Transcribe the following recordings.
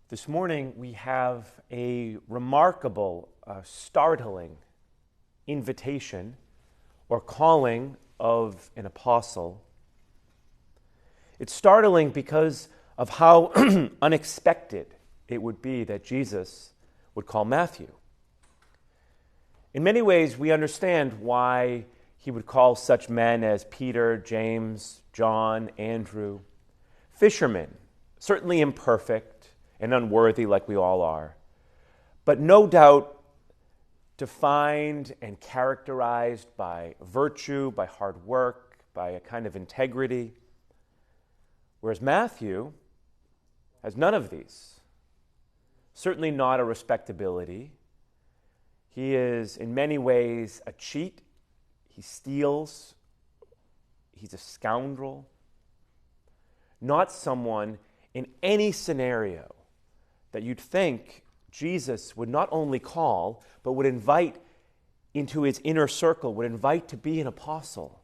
This morning we have a remarkable, startling invitation or calling of an apostle. It's startling because of how unexpected it would be that Jesus would call Matthew. In many ways, we understand why he would call such men as Peter, James, John, Andrew, fishermen, certainly imperfect and unworthy like we all are, but no doubt defined and characterized by virtue, by hard work, by a kind of integrity, whereas Matthew has none of these. Certainly not a respectability. He is in many ways a cheat. He steals. He's a scoundrel. Not someone in any scenario that you'd think Jesus would not only call, but would invite into his inner circle, would invite to be an apostle.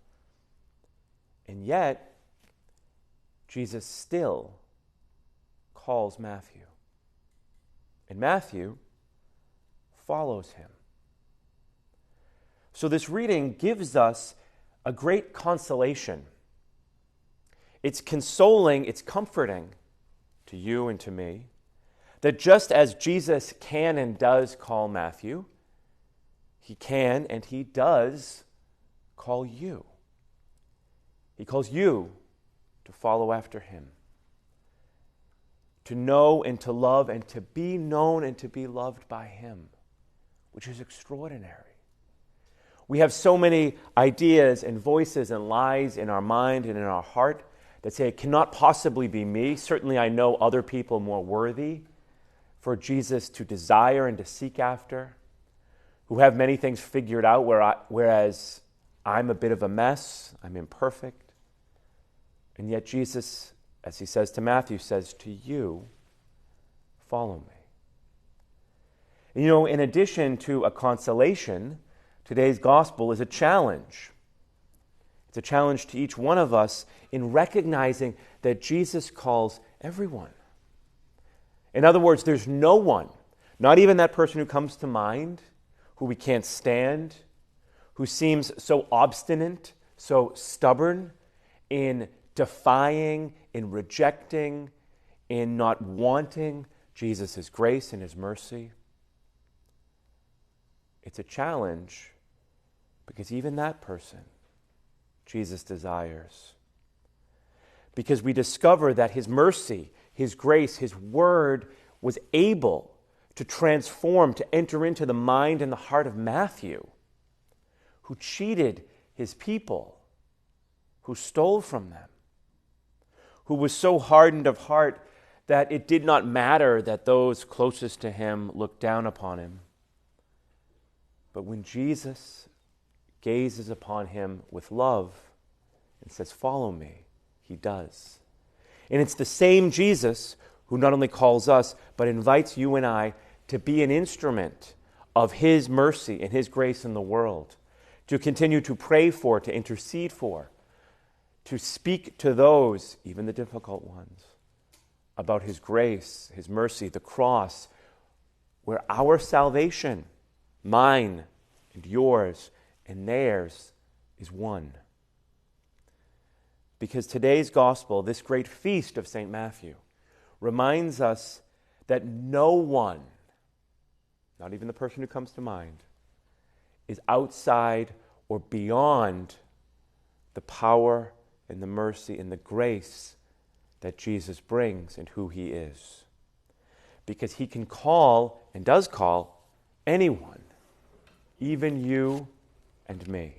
And yet, Jesus still calls Matthew. And Matthew follows him. So this reading gives us a great consolation. It's consoling, it's comforting to you and to me, that just as Jesus can and does call Matthew, he can and he does call you. He calls you to follow after him, to know and to love and to be known and to be loved by him, which is extraordinary. We have so many ideas and voices and lies in our mind and in our heart that say it cannot possibly be me. Certainly I know other people more worthy for Jesus to desire and to seek after, who have many things figured out, whereas I'm a bit of a mess, I'm imperfect. And yet Jesus, as he says to Matthew, says to you, follow me. And in addition to a consolation, today's gospel is a challenge. It's a challenge to each one of us in recognizing that Jesus calls everyone. In other words, there's no one, not even that person who comes to mind, who we can't stand, who seems so obstinate, so stubborn in defying, in rejecting, in not wanting Jesus' grace and his mercy. It's a challenge because even that person Jesus desires. Because we discover that his mercy, his grace, his word was able to transform, to enter into the mind and the heart of Matthew, who cheated his people, who stole from them, who was so hardened of heart that it did not matter that those closest to him looked down upon him. But when Jesus gazes upon him with love and says, follow me, he does. And it's the same Jesus who not only calls us, but invites you and I to be an instrument of his mercy and his grace in the world, to continue to pray for, to intercede for, to speak to those, even the difficult ones, about his grace, his mercy, the cross, where our salvation, mine and yours and theirs, is one. Because today's gospel, this great feast of St. Matthew, reminds us that no one, not even the person who comes to mind, is outside or beyond the power and the mercy and the grace that Jesus brings and who he is. Because he can call, and does call, anyone, even you and me.